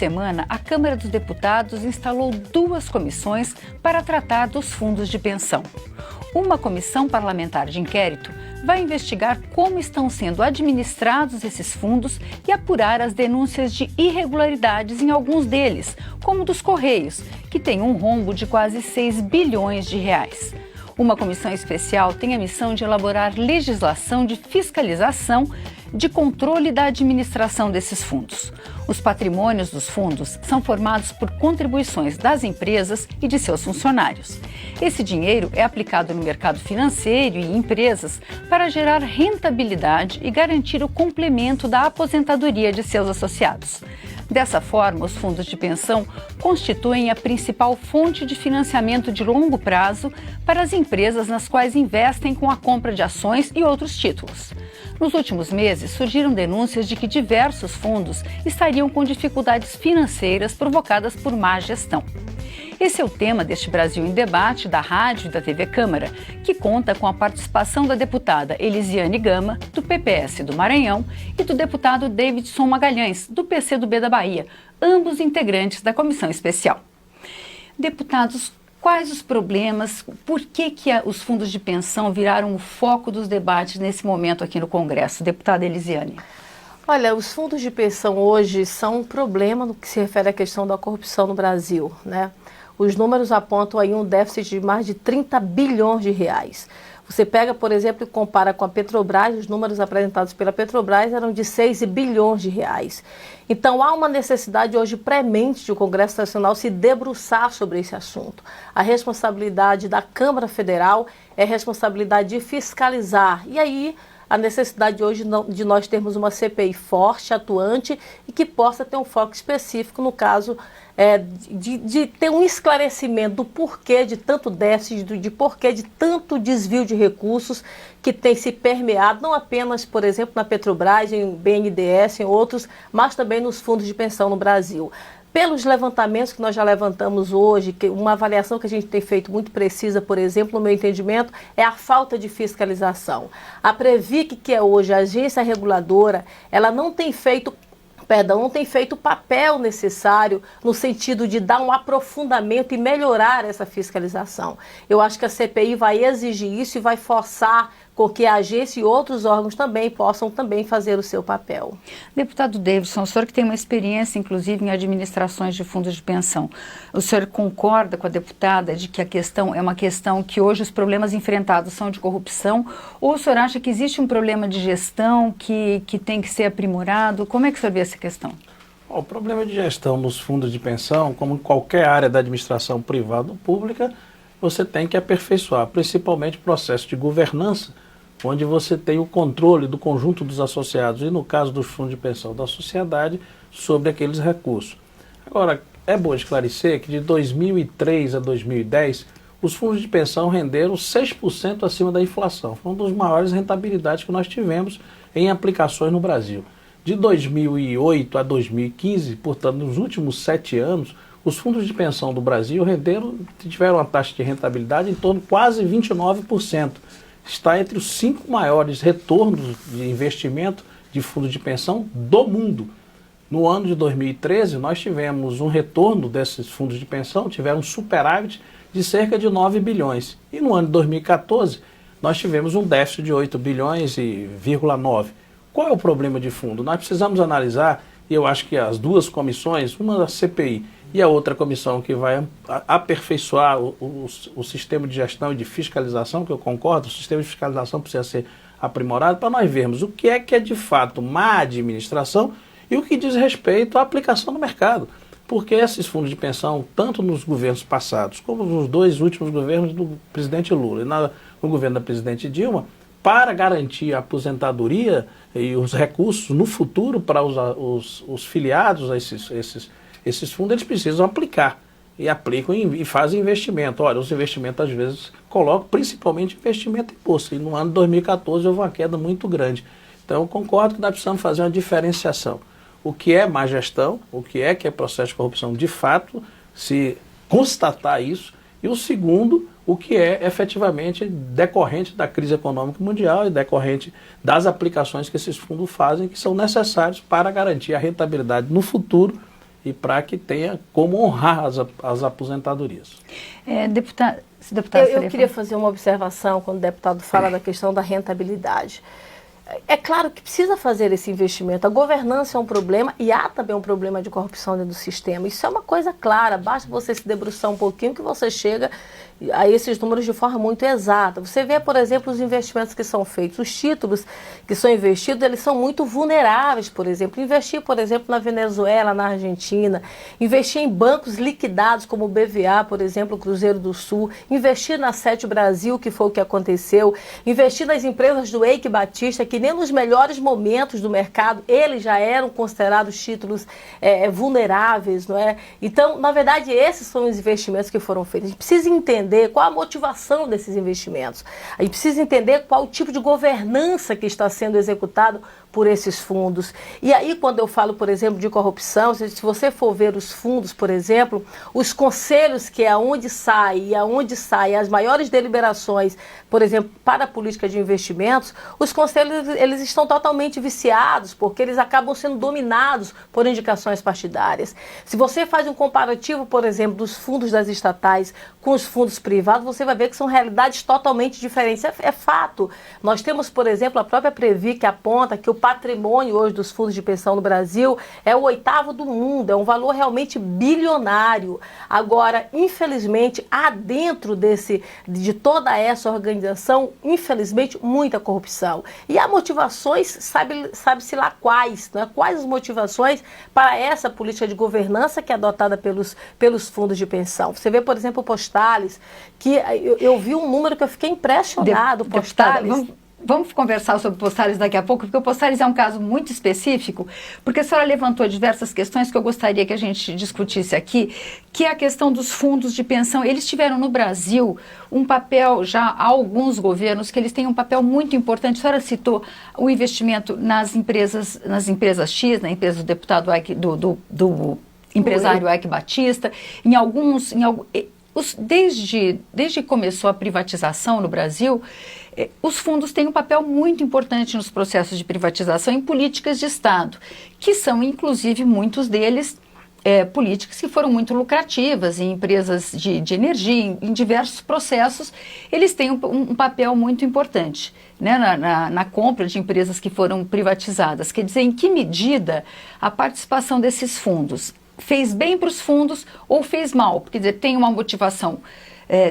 semana, a Câmara dos Deputados instalou 2 comissões para tratar dos fundos de pensão. Uma comissão parlamentar de inquérito vai investigar como estão sendo administrados esses fundos e apurar as denúncias de irregularidades em alguns deles, como dos Correios, que tem um rombo de quase 6 bilhões de reais. Uma comissão especial tem a missão de elaborar legislação de fiscalização de controle da administração desses fundos. Os patrimônios dos fundos são formados por contribuições das empresas e de seus funcionários. Esse dinheiro é aplicado no mercado financeiro e em empresas para gerar rentabilidade e garantir o complemento da aposentadoria de seus associados. Dessa forma, os fundos de pensão constituem a principal fonte de financiamento de longo prazo para as empresas nas quais investem com a compra de ações e outros títulos. Nos últimos meses, surgiram denúncias de que diversos fundos estariam com dificuldades financeiras provocadas por má gestão. Esse é o tema deste Brasil em Debate da Rádio e da TV Câmara, que conta com a participação da deputada Elisiane Gama, do PPS do Maranhão, e do deputado Davidson Magalhães, do PCdoB da Bahia, ambos integrantes da comissão especial. Deputados, quais os problemas, por que os fundos de pensão viraram o foco dos debates nesse momento aqui no Congresso? Deputada Elisiane. Olha, os fundos de pensão hoje são um problema no que se refere à questão da corrupção no Brasil, né? Os números apontam aí um déficit de mais de 30 bilhões de reais. Você pega, por exemplo, e compara com a Petrobras, os números apresentados pela Petrobras eram de 6 bilhões de reais. Então, há uma necessidade hoje premente de o Congresso Nacional se debruçar sobre esse assunto. A responsabilidade da Câmara Federal é a responsabilidade de fiscalizar. E aí, a necessidade hoje de nós termos uma CPI forte, atuante e que possa ter um foco específico no caso de ter um esclarecimento do porquê de tanto déficit, de porquê de tanto desvio de recursos que tem se permeado, não apenas, por exemplo, na Petrobras, em BNDES, em outros, mas também nos fundos de pensão no Brasil. Pelos levantamentos que nós já levantamos hoje, uma avaliação que a gente tem feito muito precisa, por exemplo, no meu entendimento, é a falta de fiscalização. A Previc, que é hoje a agência reguladora, ela não tem feito o papel necessário no sentido de dar um aprofundamento e melhorar essa fiscalização. Eu acho que a CPI vai exigir isso e vai forçar com que a agência e outros órgãos também possam fazer o seu papel. Deputado Davidson, o senhor que tem uma experiência, inclusive, em administrações de fundos de pensão, o senhor concorda com a deputada de que a questão é uma questão que hoje os problemas enfrentados são de corrupção, ou o senhor acha que existe um problema de gestão que tem que ser aprimorado? Como é que o senhor vê essa questão? O problema de gestão nos fundos de pensão, como em qualquer área da administração privada ou pública, você tem que aperfeiçoar, principalmente o processo de governança, onde você tem o controle do conjunto dos associados e, no caso dos fundos de pensão da sociedade, sobre aqueles recursos. Agora, é bom esclarecer que de 2003 a 2010, os fundos de pensão renderam 6% acima da inflação. Foi uma das maiores rentabilidades que nós tivemos em aplicações no Brasil. De 2008 a 2015, portanto, nos últimos 7 anos, os fundos de pensão do Brasil tiveram uma taxa de rentabilidade em torno de quase 29%. Está entre os 5 maiores retornos de investimento de fundos de pensão do mundo. No ano de 2013, nós tivemos um retorno desses fundos de pensão, tiveram um superávit de cerca de 9 bilhões. E no ano de 2014, nós tivemos um déficit de 8 bilhões e 9. Qual é o problema de fundo? Nós precisamos analisar, e eu acho que as duas comissões, uma da CPI e a outra comissão que vai aperfeiçoar o sistema de gestão e de fiscalização, que eu concordo, o sistema de fiscalização precisa ser aprimorado, para nós vermos o que é de fato má administração e o que diz respeito à aplicação no mercado. Porque esses fundos de pensão, tanto nos governos passados, como nos 2 últimos governos do presidente Lula e no governo da presidente Dilma, para garantir a aposentadoria e os recursos no futuro para os filiados a esses fundos, eles precisam aplicar. E aplicam e fazem investimento. Olha, os investimentos às vezes colocam principalmente investimento em bolsa. E no ano de 2014 houve uma queda muito grande. Então eu concordo que nós precisamos fazer uma diferenciação. O que é má gestão, o que é processo de corrupção de fato, se constatar isso. E o segundo, o que é efetivamente decorrente da crise econômica mundial e decorrente das aplicações que esses fundos fazem, que são necessários para garantir a rentabilidade no futuro e para que tenha como honrar as aposentadorias. Deputado, eu queria fazer uma observação quando o deputado fala da questão da rentabilidade. É claro que precisa fazer esse investimento. A governança é um problema e há também um problema de corrupção dentro do sistema. Isso é uma coisa clara. Basta você se debruçar um pouquinho que você chega a esses números de forma muito exata. Você vê, por exemplo, os investimentos que são feitos. Os títulos que são investidos, eles são muito vulneráveis, por exemplo. Investir, por exemplo, na Venezuela, na Argentina. Investir em bancos liquidados, como o BVA, por exemplo, o Cruzeiro do Sul. Investir na Sete Brasil, que foi o que aconteceu. Investir nas empresas do Eike Batista, que nem nos melhores momentos do mercado, eles já eram considerados títulos vulneráveis, não é? Então, na verdade, esses são os investimentos que foram feitos. A gente precisa entender qual a motivação desses investimentos. A gente precisa entender qual o tipo de governança que está sendo executado por esses fundos. E aí, quando eu falo, por exemplo, de corrupção, se você for ver os fundos, por exemplo, os conselhos, que é aonde saem as maiores deliberações, por exemplo, para a política de investimentos, os conselhos, eles estão totalmente viciados, porque eles acabam sendo dominados por indicações partidárias. Se você faz um comparativo, por exemplo, dos fundos das estatais com os fundos privados, você vai ver que são realidades totalmente diferentes. É fato. Nós temos, por exemplo, a própria Previ, que aponta que o patrimônio hoje dos fundos de pensão no Brasil é o 8º do mundo, é um valor realmente bilionário. Agora, infelizmente, há dentro de toda essa organização, infelizmente, muita corrupção. E há motivações, sabe-se lá quais, né? Quais as motivações para essa política de governança que é adotada pelos fundos de pensão. Você vê, por exemplo, o Postales, que eu vi um número que eu fiquei impressionado. Postales. Vamos conversar sobre Postales daqui a pouco, porque o Postales é um caso muito específico, porque a senhora levantou diversas questões que eu gostaria que a gente discutisse aqui, que é a questão dos fundos de pensão. Eles tiveram no Brasil um papel, já há alguns governos, que eles têm um papel muito importante. A senhora citou o investimento nas empresas X, na empresa do deputado do empresário Eike Batista, desde que começou a privatização no Brasil, os fundos têm um papel muito importante nos processos de privatização em políticas de Estado, que são, inclusive, muitos deles políticas que foram muito lucrativas em empresas de energia, em diversos processos. Eles têm um papel muito importante, né, na compra de empresas que foram privatizadas. Quer dizer, em que medida a participação desses fundos fez bem para os fundos ou fez mal? Quer dizer, tem uma motivação,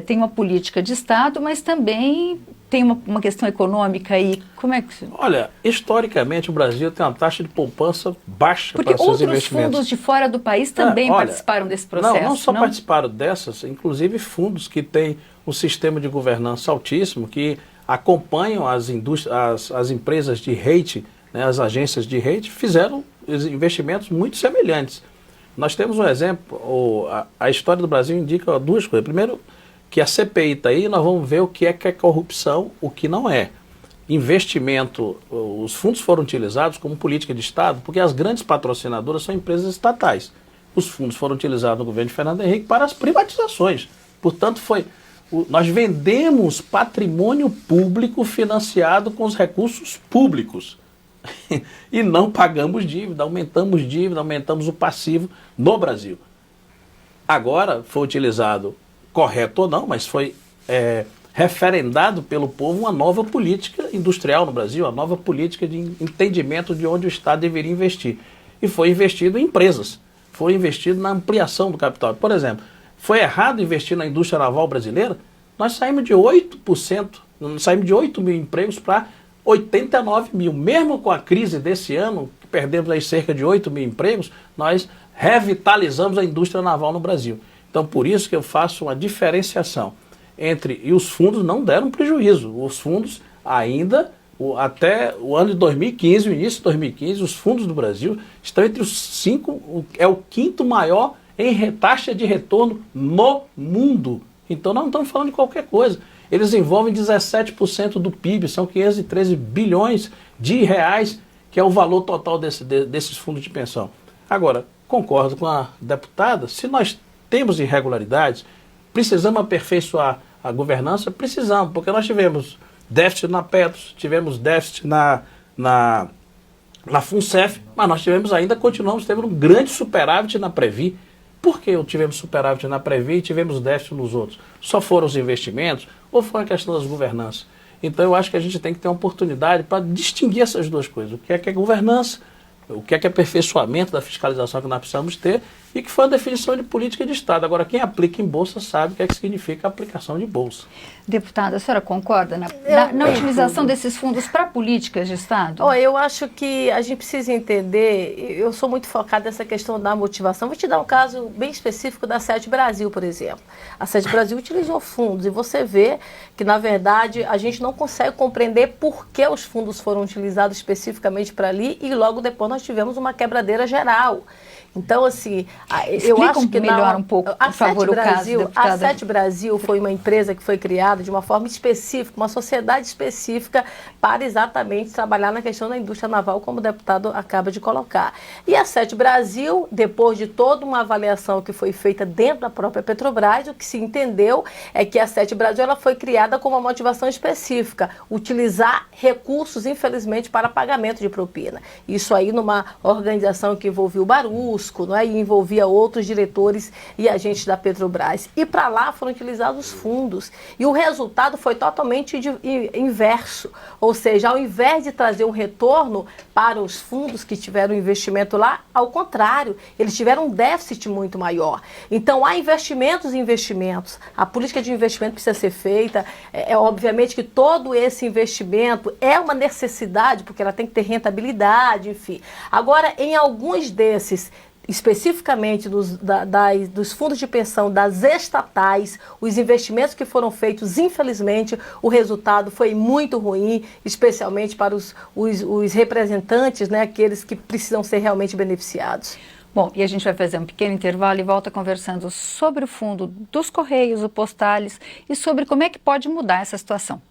tem uma política de Estado, mas também tem uma questão econômica aí. Como é que... Olha, historicamente o Brasil tem uma taxa de poupança baixa para seus investimentos. Porque outros fundos de fora do país também participaram desse processo. Não só participaram dessas, inclusive fundos que têm um sistema de governança altíssimo, que acompanham as empresas de rating, né, as agências de rating, fizeram investimentos muito semelhantes. Nós temos um exemplo, a história do Brasil indica duas coisas. Primeiro, que a CPI está aí, nós vamos ver o que é corrupção, o que não é. Investimento, os fundos foram utilizados como política de Estado, porque as grandes patrocinadoras são empresas estatais. Os fundos foram utilizados no governo de Fernando Henrique para as privatizações. Portanto, nós vendemos patrimônio público financiado com os recursos públicos. E não pagamos dívida, aumentamos o passivo no Brasil. Agora foi utilizado, correto ou não, mas foi referendado pelo povo uma nova política industrial no Brasil, uma nova política de entendimento de onde o Estado deveria investir. E foi investido em empresas, foi investido na ampliação do capital. Por exemplo, foi errado investir na indústria naval brasileira? Nós saímos de 8%, saímos de 8 mil empregos para 89 mil. Mesmo com a crise desse ano, que perdemos aí cerca de 8 mil empregos, nós revitalizamos a indústria naval no Brasil. Então, por isso que eu faço uma diferenciação entre... E os fundos não deram prejuízo. Os fundos ainda, até o ano de 2015, o início de 2015, os fundos do Brasil estão entre os 5, é o 5º maior em taxa de retorno no mundo. Então, nós não estamos falando de qualquer coisa. Eles envolvem 17% do PIB, são 513 bilhões de reais, que é o valor total desses fundos de pensão. Agora, concordo com a deputada, se nós temos irregularidades, precisamos aperfeiçoar a governança, precisamos, porque nós tivemos déficit na Petros, tivemos déficit na na FUNCEF, mas nós continuamos tendo um grande superávit na Previ. Por que tivemos superávit na Previ e tivemos déficit nos outros? Só foram os investimentos ou foi a questão das governanças? Então eu acho que a gente tem que ter uma oportunidade para distinguir essas duas coisas. O que é governança, o que é aperfeiçoamento da fiscalização que nós precisamos ter e que foi a definição de política de Estado. Agora, quem aplica em bolsa sabe o que é que significa a aplicação de bolsa. Deputada, a senhora concorda na utilização desses fundos para políticas de Estado? Eu acho que a gente precisa entender, eu sou muito focada nessa questão da motivação. Vou te dar um caso bem específico da Sete Brasil, por exemplo. A Sete Brasil utilizou fundos e você vê que, na verdade, a gente não consegue compreender por que os fundos foram utilizados especificamente para ali e logo depois nós tivemos uma quebradeira geral. Então, assim, eu acho que melhor um pouco, por favor, o caso, deputada. A Sete Brasil foi uma empresa que foi criada de uma forma específica, uma sociedade específica para exatamente trabalhar na questão da indústria naval, como o deputado acaba de colocar. E a Sete Brasil, depois de toda uma avaliação que foi feita dentro da própria Petrobras, o que se entendeu é que a Sete Brasil ela foi criada com uma motivação específica, utilizar recursos, infelizmente, para pagamento de propina. Isso aí numa organização que envolvia o Barus, não é? E envolvia outros diretores e agentes da Petrobras. E para lá foram utilizados os fundos. E o resultado foi totalmente inverso. Ou seja, ao invés de trazer um retorno para os fundos que tiveram investimento lá, ao contrário, eles tiveram um déficit muito maior. Então, há investimentos e investimentos. A política de investimento precisa ser feita. Obviamente que todo esse investimento é uma necessidade, porque ela tem que ter rentabilidade, enfim. Agora, em alguns desses, especificamente dos fundos de pensão das estatais, os investimentos que foram feitos, infelizmente, o resultado foi muito ruim, especialmente para os representantes, né, aqueles que precisam ser realmente beneficiados. Bom, e a gente vai fazer um pequeno intervalo e volta conversando sobre o fundo dos Correios, o Postales e sobre como é que pode mudar essa situação.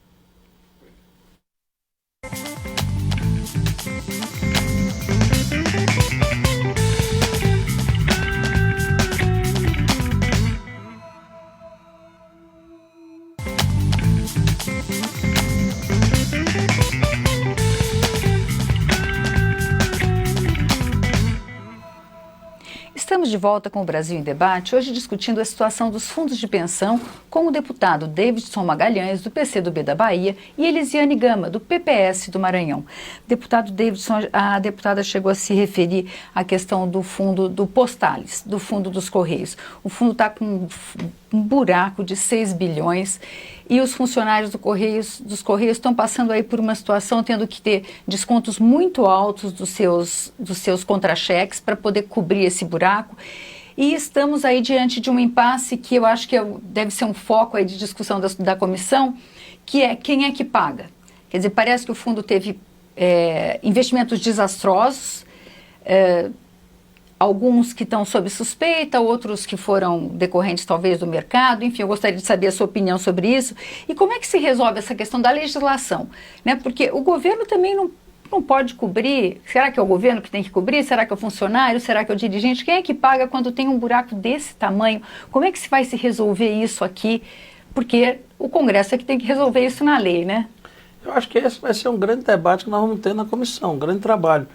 Estamos de volta com o Brasil em Debate, hoje discutindo a situação dos fundos de pensão com o deputado Davidson Magalhães, do PCdoB da Bahia, e Elisiane Gama, do PPS do Maranhão. Deputado Davidson, a deputada chegou a se referir à questão do fundo do Postales, do fundo dos Correios. O fundo está com um buraco de 6 bilhões e os funcionários dos Correios estão passando aí por uma situação tendo que ter descontos muito altos dos seus contra-cheques para poder cobrir esse buraco. E estamos aí diante de um impasse que eu acho que deve ser um foco aí de discussão da comissão, que é quem é que paga. Quer dizer, parece que o fundo teve investimentos desastrosos, alguns que estão sob suspeita, outros que foram decorrentes talvez do mercado, enfim, eu gostaria de saber a sua opinião sobre isso. E como é que se resolve essa questão da legislação, né? Porque o governo também não pode cobrir. Será que é o governo que tem que cobrir? Será que é o funcionário? Será que é o dirigente? Quem é que paga quando tem um buraco desse tamanho? Como é que se vai se resolver isso aqui? Porque o Congresso é que tem que resolver isso na lei, né? Eu acho que esse vai ser um grande debate que nós vamos ter na comissão, um grande trabalho.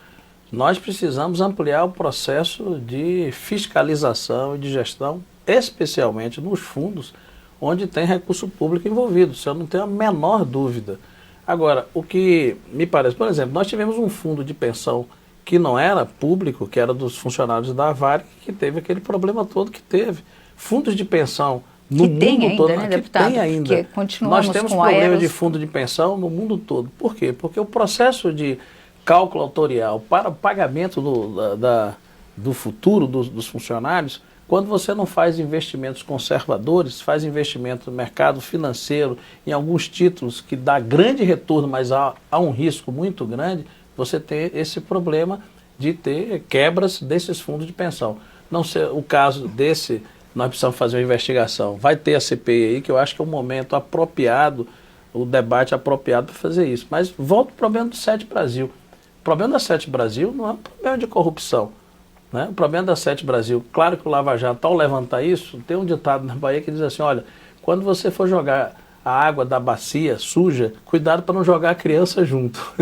Nós precisamos ampliar o processo de fiscalização e de gestão, especialmente nos fundos onde tem recurso público envolvido, isso eu não tenho a menor dúvida. Agora, o que me parece, por exemplo, nós tivemos um fundo de pensão que não era público, que era dos funcionários da Varig, que teve aquele problema todo que teve. Fundos de pensão no mundo todo, né, deputado? Tem ainda. Nós temos problema de fundo de pensão no mundo todo. Por quê? Porque o processo de cálculo autorial para o pagamento do futuro dos funcionários, quando você não faz investimentos conservadores, faz investimento no mercado financeiro, em alguns títulos que dá grande retorno, mas há um risco muito grande, você tem esse problema de ter quebras desses fundos de pensão. Não ser o caso desse, nós precisamos fazer uma investigação. Vai ter a CPI aí, que eu acho que é o momento apropriado, o debate apropriado para fazer isso. Mas volta ao problema do Sete Brasil. O problema da Sete Brasil não é um problema de corrupção, né? O problema da Sete Brasil, claro que o Lava Jato, ao levantar isso, tem um ditado na Bahia que diz assim, olha, quando você for jogar a água da bacia suja, cuidado para não jogar a criança junto.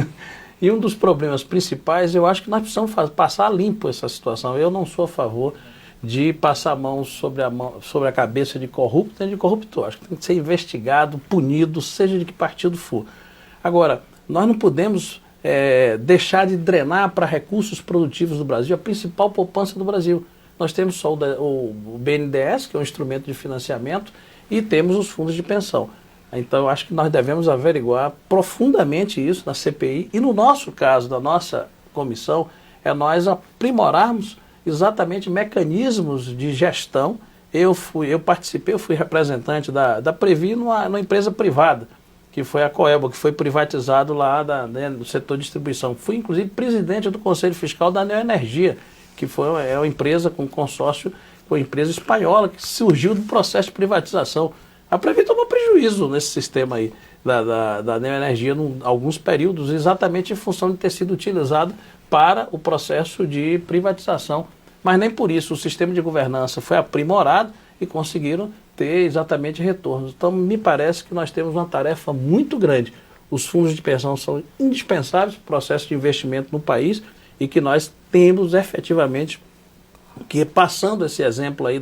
E um dos problemas principais, eu acho que nós precisamos passar limpo essa situação. Eu não sou a favor de passar a mão sobre a cabeça de corrupto e de corruptor. Acho que tem que ser investigado, punido, seja de que partido for. Agora, nós não podemos deixar de drenar para recursos produtivos do Brasil a principal poupança do Brasil. Nós temos só o BNDES, que é um instrumento de financiamento, e temos os fundos de pensão. Então, eu acho que nós devemos averiguar profundamente isso na CPI. E no nosso caso, da nossa comissão, nós aprimorarmos exatamente mecanismos de gestão. Eu participei, eu fui representante da Previ numa empresa privada, que foi a Coelba, que foi privatizado lá no setor de distribuição. Fui, inclusive, presidente do Conselho Fiscal da Neoenergia, que é uma empresa com consórcio com a empresa espanhola, que surgiu do processo de privatização. A Previ tomou prejuízo nesse sistema aí da Neoenergia em alguns períodos, exatamente em função de ter sido utilizado para o processo de privatização. Mas nem por isso o sistema de governança foi aprimorado e conseguiram ter exatamente retornos. Então, me parece que nós temos uma tarefa muito grande. Os fundos de pensão são indispensáveis para o processo de investimento no país e que nós temos efetivamente que, passando esse exemplo aí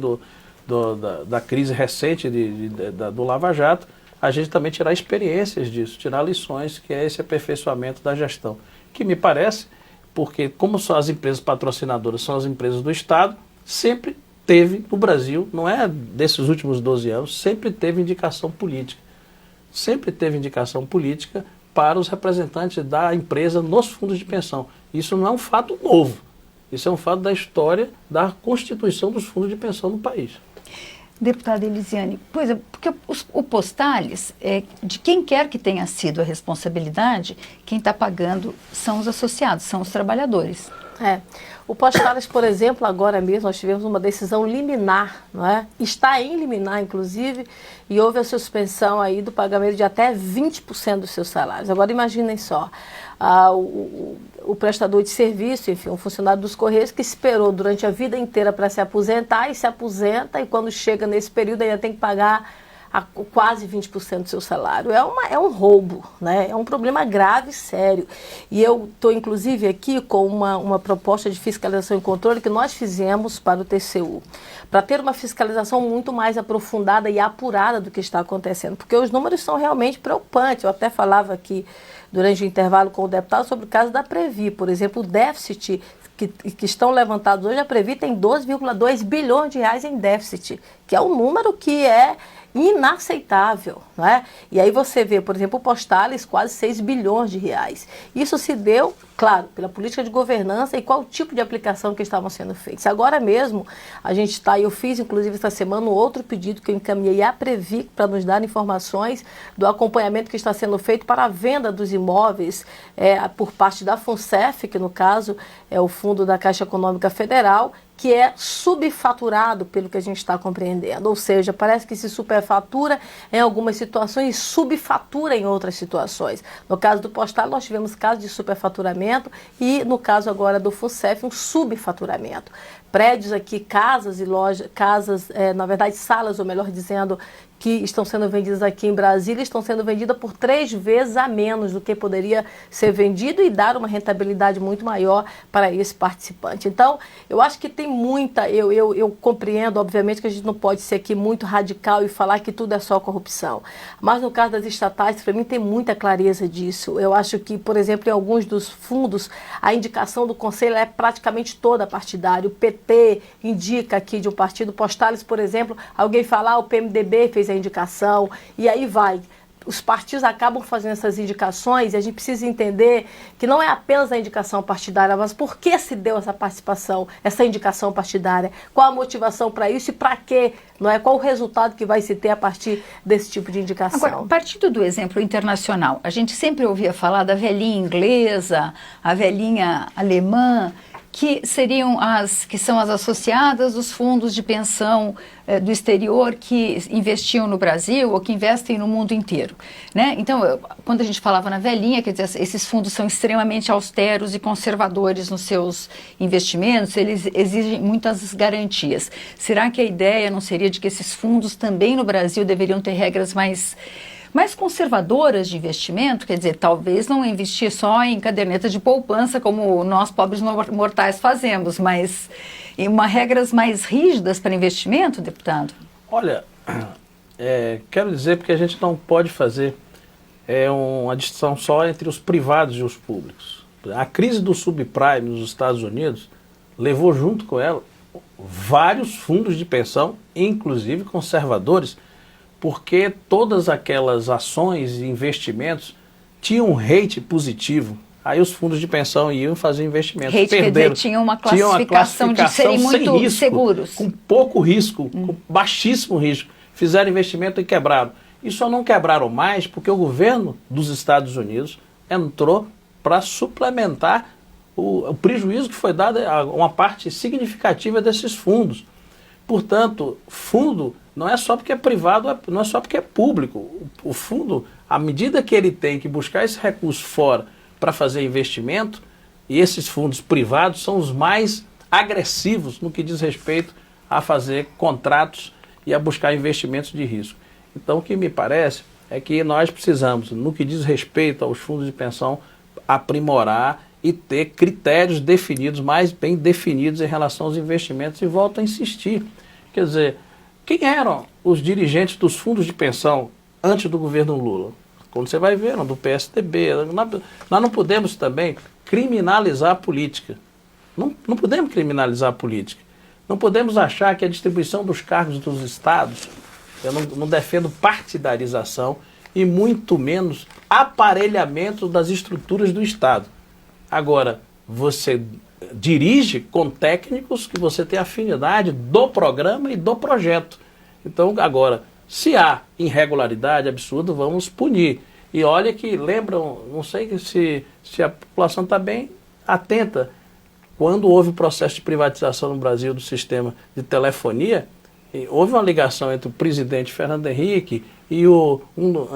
da crise recente do Lava Jato, a gente também tirar experiências disso, tirar lições, que é esse aperfeiçoamento da gestão. Que me parece, porque como só as empresas patrocinadoras são as empresas do Estado, sempre teve no Brasil, não é desses últimos 12 anos, sempre teve indicação política. Sempre teve indicação política para os representantes da empresa nos fundos de pensão. Isso não é um fato novo. Isso é um fato da história da constituição dos fundos de pensão no país. Deputada Elisiane, pois é, porque o Postales, de quem quer que tenha sido a responsabilidade, quem está pagando são os associados, são os trabalhadores. O Postales, por exemplo, agora mesmo nós tivemos uma decisão liminar, não é? Está em liminar, inclusive, e houve a suspensão aí do pagamento de até 20% dos seus salários. Agora imaginem só, o prestador de serviço, enfim, um funcionário dos Correios que esperou durante a vida inteira para se aposentar e se aposenta, e quando chega nesse período ainda tem que pagar quase 20% do seu salário. É um roubo, né? É um problema grave e sério. E eu estou, inclusive, aqui com uma proposta de fiscalização e controle que nós fizemos para o TCU, para ter uma fiscalização muito mais aprofundada e apurada do que está acontecendo, porque os números são realmente preocupantes. Eu até falava aqui durante o intervalo com o deputado sobre o caso da Previ, por exemplo, o déficit que estão levantados hoje, a Previ tem 12,2 bilhões de reais em déficit, que é um número que é inaceitável, não é? E aí você vê, por exemplo, o Postales, quase 6 bilhões de reais. Isso se deu, claro, pela política de governança e qual tipo de aplicação que estavam sendo feitos. Agora mesmo, a gente está, eu fiz inclusive esta semana um outro pedido que eu encaminhei à Previ para nos dar informações do acompanhamento que está sendo feito para a venda dos imóveis por parte da FUNCEF, que no caso é o Fundo da Caixa Econômica Federal, que é subfaturado pelo que a gente está compreendendo. Ou seja, parece que se superfatura em algumas situações e subfatura em outras situações. No caso do Postal, nós tivemos casos de superfaturamento e, no caso agora do FUNCEF, um subfaturamento. Prédios aqui, casas e lojas, na verdade salas, ou melhor dizendo, que estão sendo vendidas aqui em Brasília, estão sendo vendidas por 3 vezes a menos do que poderia ser vendido e dar uma rentabilidade muito maior para esse participante. Então, eu acho que tem muita, eu compreendo, obviamente, que a gente não pode ser aqui muito radical e falar que tudo é só corrupção. Mas no caso das estatais, para mim, tem muita clareza disso. Eu acho que, por exemplo, em alguns dos fundos, a indicação do conselho é praticamente toda partidária. O PT indica aqui de um partido, Postales, por exemplo, alguém falar, o PMDB fez a indicação, e aí vai. Os partidos acabam fazendo essas indicações e a gente precisa entender que não é apenas a indicação partidária, mas por que se deu essa participação, essa indicação partidária, qual a motivação para isso e para quê, não é? Qual o resultado que vai se ter a partir desse tipo de indicação. Agora, partindo do exemplo internacional, a gente sempre ouvia falar da velhinha inglesa, a velhinha alemã, que são as associadas dos fundos de pensão do exterior que investiam no Brasil ou que investem no mundo inteiro, né? Então, quando a gente falava na velhinha, quer dizer, esses fundos são extremamente austeros e conservadores nos seus investimentos, eles exigem muitas garantias. Será que a ideia não seria de que esses fundos também no Brasil deveriam ter regras mais mais conservadoras de investimento, quer dizer, talvez não investir só em caderneta de poupança, como nós pobres mortais fazemos, mas em regras mais rígidas para investimento, deputado? Olha, quero dizer porque a gente não pode fazer uma distinção só entre os privados e os públicos. A crise do subprime nos Estados Unidos levou junto com ela vários fundos de pensão, inclusive conservadores, porque todas aquelas ações e investimentos tinham um rate positivo. Aí os fundos de pensão iam fazer investimentos. Rate, quer dizer, tinha uma classificação de serem muito risco, seguros. Com pouco risco, com baixíssimo risco. Fizeram investimento e quebraram. E só não quebraram mais porque o governo dos Estados Unidos entrou para suplementar o prejuízo que foi dado a uma parte significativa desses fundos. Portanto, fundo não é só porque é privado, não é só porque é público. O fundo, à medida que ele tem que buscar esse recurso fora para fazer investimento, e esses fundos privados são os mais agressivos no que diz respeito a fazer contratos e a buscar investimentos de risco. Então, o que me parece é que nós precisamos, no que diz respeito aos fundos de pensão, aprimorar e ter critérios definidos, mais bem definidos em relação aos investimentos. E volto a insistir. Quer dizer, quem eram os dirigentes dos fundos de pensão antes do governo Lula? Quando você vai ver, do PSDB. Nós não podemos também criminalizar a política. Não podemos criminalizar a política. Não podemos achar que a distribuição dos cargos dos estados, eu não defendo partidarização e muito menos aparelhamento das estruturas do Estado. Agora, você dirige com técnicos que você tem afinidade do programa e do projeto. Então, agora, se há irregularidade absurda, vamos punir. E olha que lembram, não sei se a população está bem atenta, quando houve o processo de privatização no Brasil do sistema de telefonia, houve uma ligação entre o presidente Fernando Henrique e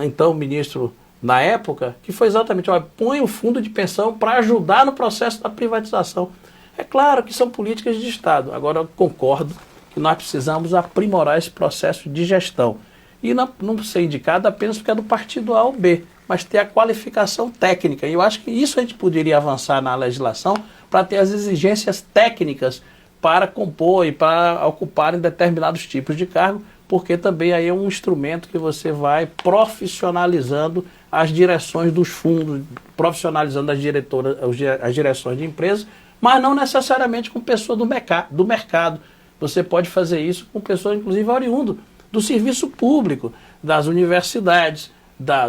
então ministro na época, que foi exatamente, põe o fundo de pensão para ajudar no processo da privatização. É claro que são políticas de Estado. Agora, eu concordo que nós precisamos aprimorar esse processo de gestão. E não ser indicado apenas porque é do partido A ou B, mas ter a qualificação técnica. E eu acho que isso a gente poderia avançar na legislação para ter as exigências técnicas para compor e para ocuparem determinados tipos de cargo, porque também aí é um instrumento que você vai profissionalizando as direções dos fundos, profissionalizando as direções de empresas, mas não necessariamente com pessoa do mercado. Você pode fazer isso com pessoas, inclusive, oriundo do serviço público, das universidades,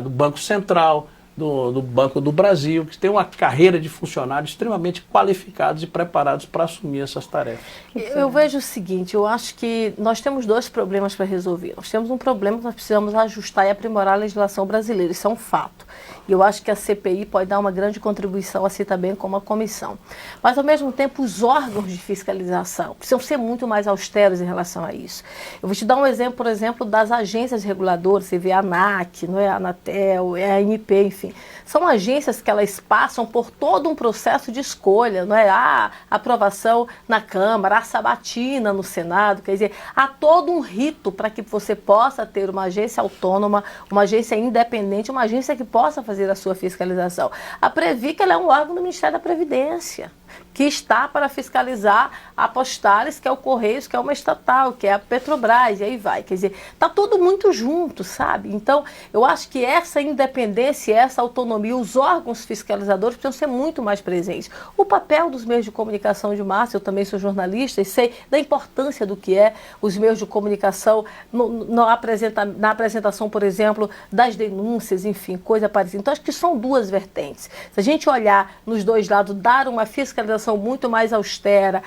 do Banco Central, do Banco do Brasil, que tem uma carreira de funcionários extremamente qualificados e preparados para assumir essas tarefas. Eu vejo o seguinte, eu acho que nós temos dois problemas para resolver. Nós temos um problema que nós precisamos ajustar e aprimorar a legislação brasileira, isso é um fato. E eu acho que a CPI pode dar uma grande contribuição, assim também como a comissão. Mas, ao mesmo tempo, os órgãos de fiscalização precisam ser muito mais austeros em relação a isso. Eu vou te dar um exemplo, por exemplo, das agências reguladoras, você vê a ANAC, não é? A Anatel, a ANP, enfim. São agências que elas passam por todo um processo de escolha, não é? A aprovação na Câmara, a sabatina no Senado, quer dizer, há todo um rito para que você possa ter uma agência autônoma, uma agência independente, uma agência que possa fazer a sua fiscalização. A Previc, ela é um órgão do Ministério da Previdência, que está para fiscalizar a Postales, que é o Correios, que é uma estatal, que é a Petrobras, e aí vai. Quer dizer, está tudo muito junto, sabe? Então, eu acho que essa independência, essa autonomia, os órgãos fiscalizadores precisam ser muito mais presentes. O papel dos meios de comunicação de massa, eu também sou jornalista e sei da importância do que é os meios de comunicação na apresentação, por exemplo, das denúncias, enfim, coisa parecida. Então, acho que são duas vertentes. Se a gente olhar nos dois lados, dar uma fiscalização muito mais austera,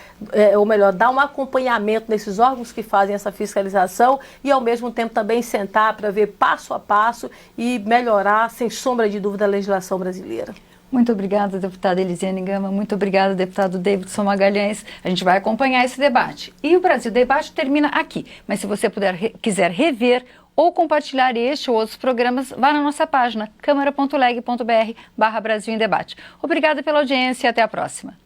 ou melhor, dar um acompanhamento nesses órgãos que fazem essa fiscalização e, ao mesmo tempo, também sentar para ver passo a passo e melhorar, sem sombra de dúvida, a legislação brasileira. Muito obrigada, deputada Elisiane Gama. Muito obrigada, deputado Davidson Magalhães. A gente vai acompanhar esse debate. E o Brasil Debate termina aqui. Mas se você quiser rever ou compartilhar este ou outros programas, vá na nossa página câmara.leg.br/Brasil em Debate. Obrigada pela audiência e até a próxima.